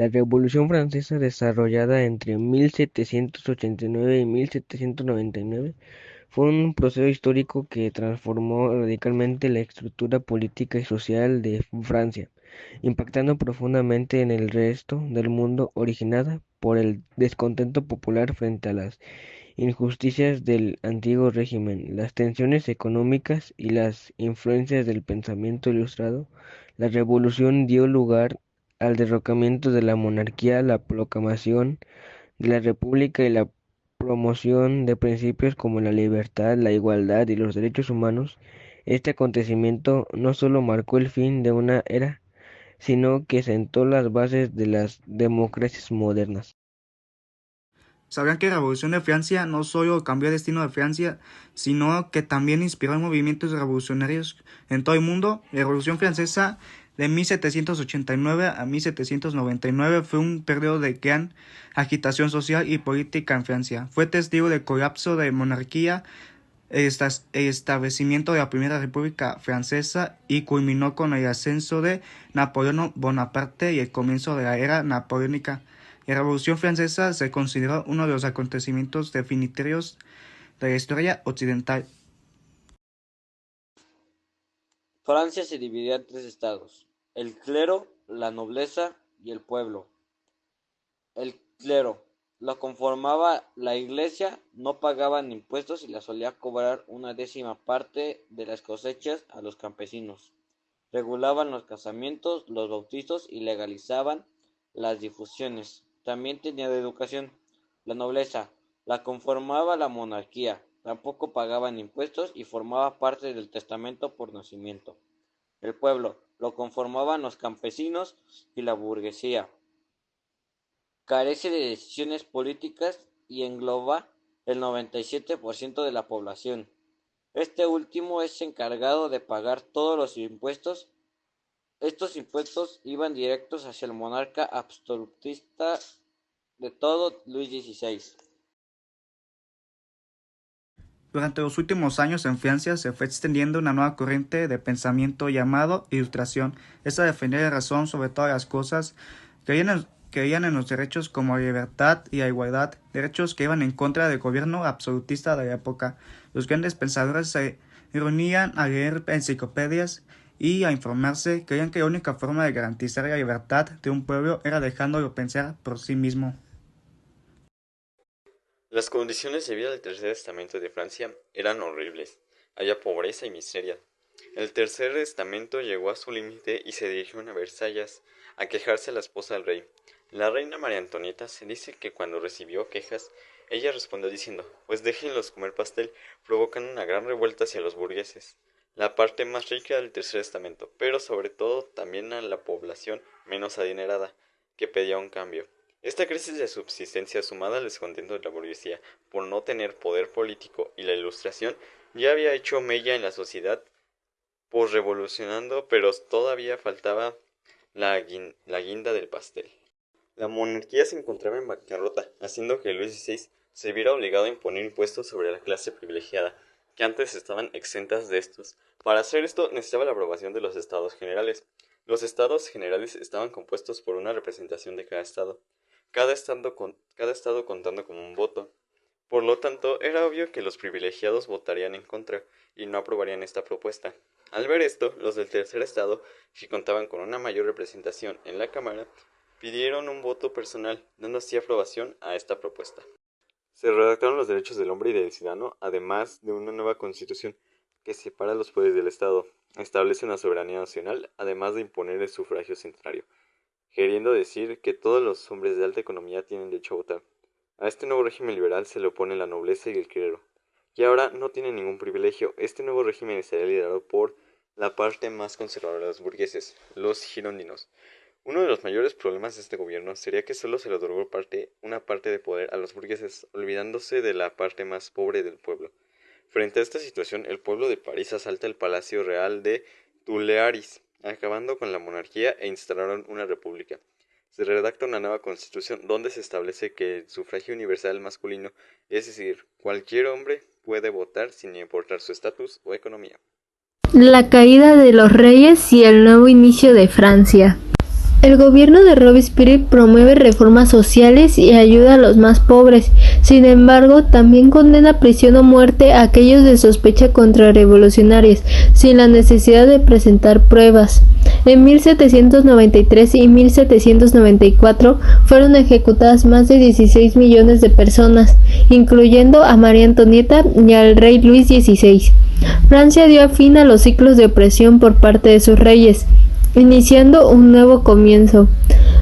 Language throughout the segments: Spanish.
La Revolución Francesa, desarrollada entre 1789 y 1799, fue un proceso histórico que transformó radicalmente la estructura política y social de Francia, impactando profundamente en el resto del mundo, originada por el descontento popular frente a las injusticias del antiguo régimen, las tensiones económicas y las influencias del pensamiento ilustrado. La revolución dio lugar al derrocamiento de la monarquía, la proclamación de la república y la promoción de principios como la libertad, la igualdad y los derechos humanos. Este acontecimiento no solo marcó el fin de una era, sino que sentó las bases de las democracias modernas. ¿Sabían que la Revolución de Francia no solo cambió el destino de Francia, sino que también inspiró movimientos revolucionarios en todo el mundo? La Revolución Francesa de 1789 a 1799 fue un periodo de gran agitación social y política en Francia. Fue testigo del colapso de la monarquía, el establecimiento de la Primera República Francesa y culminó con el ascenso de Napoleón Bonaparte y el comienzo de la era napoleónica. La Revolución Francesa se consideró uno de los acontecimientos definitorios de la historia occidental. Francia se dividía en tres estados: el clero, la nobleza y el pueblo. El clero lo conformaba la iglesia, no pagaban impuestos y la solía cobrar una décima parte de las cosechas a los campesinos. Regulaban los casamientos, los bautizos y legalizaban las difusiones. También tenía de educación. La nobleza la conformaba la monarquía, tampoco pagaban impuestos y formaba parte del testamento por nacimiento. El pueblo lo conformaban los campesinos y la burguesía. Carece de decisiones políticas y engloba el 97% de la población. Este último es encargado de pagar todos los impuestos. Estos impuestos iban directos hacia el monarca absolutista de todo, Luis XVI. Durante los últimos años en Francia se fue extendiendo una nueva corriente de pensamiento llamado Ilustración. Esta defendía la razón sobre todas las cosas, creían en los derechos como la libertad y la igualdad, derechos que iban en contra del gobierno absolutista de la época. Los grandes pensadores se reunían a leer enciclopedias y a informarse. Creían que la única forma de garantizar la libertad de un pueblo era dejándolo pensar por sí mismo. Las condiciones de vida del Tercer Estamento de Francia eran horribles. Había pobreza y miseria. El Tercer Estamento llegó a su límite y se dirigió a Versalles a quejarse a la esposa del rey. La reina María Antonieta se dice que cuando recibió quejas, ella respondió diciendo: pues déjenlos comer pastel, provocando una gran revuelta hacia los burgueses, la parte más rica del Tercer Estamento, pero sobre todo también a la población menos adinerada, que pedía un cambio. Esta crisis de subsistencia, sumada al descontento de la burguesía por no tener poder político y la Ilustración, ya había hecho mella en la sociedad posrevolucionando, pero todavía faltaba la guinda del pastel. La monarquía se encontraba en bancarrota, haciendo que Luis XVI se viera obligado a imponer impuestos sobre la clase privilegiada, que antes estaban exentas de estos. Para hacer esto necesitaba la aprobación de los estados generales. Los estados generales estaban compuestos por una representación de cada estado, cada estado contando con un voto. Por lo tanto, era obvio que los privilegiados votarían en contra y no aprobarían esta propuesta. Al ver esto, los del tercer estado, que contaban con una mayor representación en la Cámara, pidieron un voto personal, dando así aprobación a esta propuesta. Se redactaron los derechos del hombre y del ciudadano, además de una nueva constitución que separa los poderes del Estado, establece una soberanía nacional, además de imponer el sufragio centenario, queriendo decir que todos los hombres de alta economía tienen derecho a votar. A este nuevo régimen liberal se le opone la nobleza y el clero, que ahora no tienen ningún privilegio. Este nuevo régimen estaría liderado por la parte más conservadora de los burgueses, los girondinos. Uno de los mayores problemas de este gobierno sería que solo se le otorgó una parte de poder a los burgueses, olvidándose de la parte más pobre del pueblo. Frente a esta situación, el pueblo de París asalta el Palacio Real de Tuileries, acabando con la monarquía e instalaron una república. Se redacta una nueva constitución donde se establece que el sufragio universal masculino, es decir, cualquier hombre puede votar sin importar su estatus o economía. La caída de los reyes y el nuevo inicio de Francia. El gobierno de Robespierre promueve reformas sociales y ayuda a los más pobres. Sin embargo, también condena a prisión o muerte a aquellos de sospecha contrarrevolucionarios, sin la necesidad de presentar pruebas. En 1793 y 1794 fueron ejecutadas más de 16 millones de personas, incluyendo a María Antonieta y al rey Luis XVI. Francia dio fin a los ciclos de opresión por parte de sus reyes, iniciando un nuevo comienzo.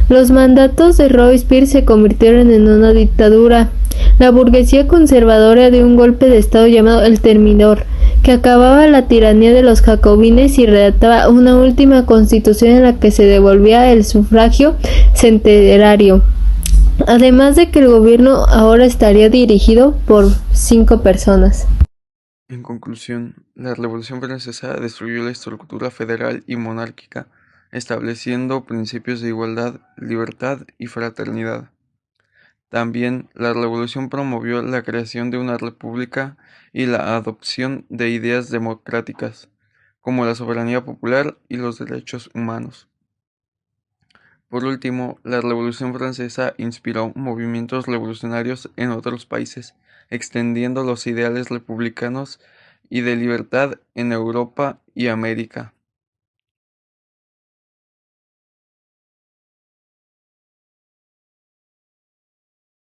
Los mandatos de Robespierre se convirtieron en una dictadura. La burguesía conservadora dio un golpe de estado llamado el Termidor, que acababa la tiranía de los jacobines y redactaba una última constitución en la que se devolvía el sufragio centenario. Además de que el gobierno ahora estaría dirigido por 5 personas. En conclusión, la Revolución Francesa destruyó la estructura federal y monárquica, estableciendo principios de igualdad, libertad y fraternidad. También, la Revolución promovió la creación de una república y la adopción de ideas democráticas, como la soberanía popular y los derechos humanos. Por último, la Revolución Francesa inspiró movimientos revolucionarios en otros países, extendiendo los ideales republicanos y de libertad en Europa y América.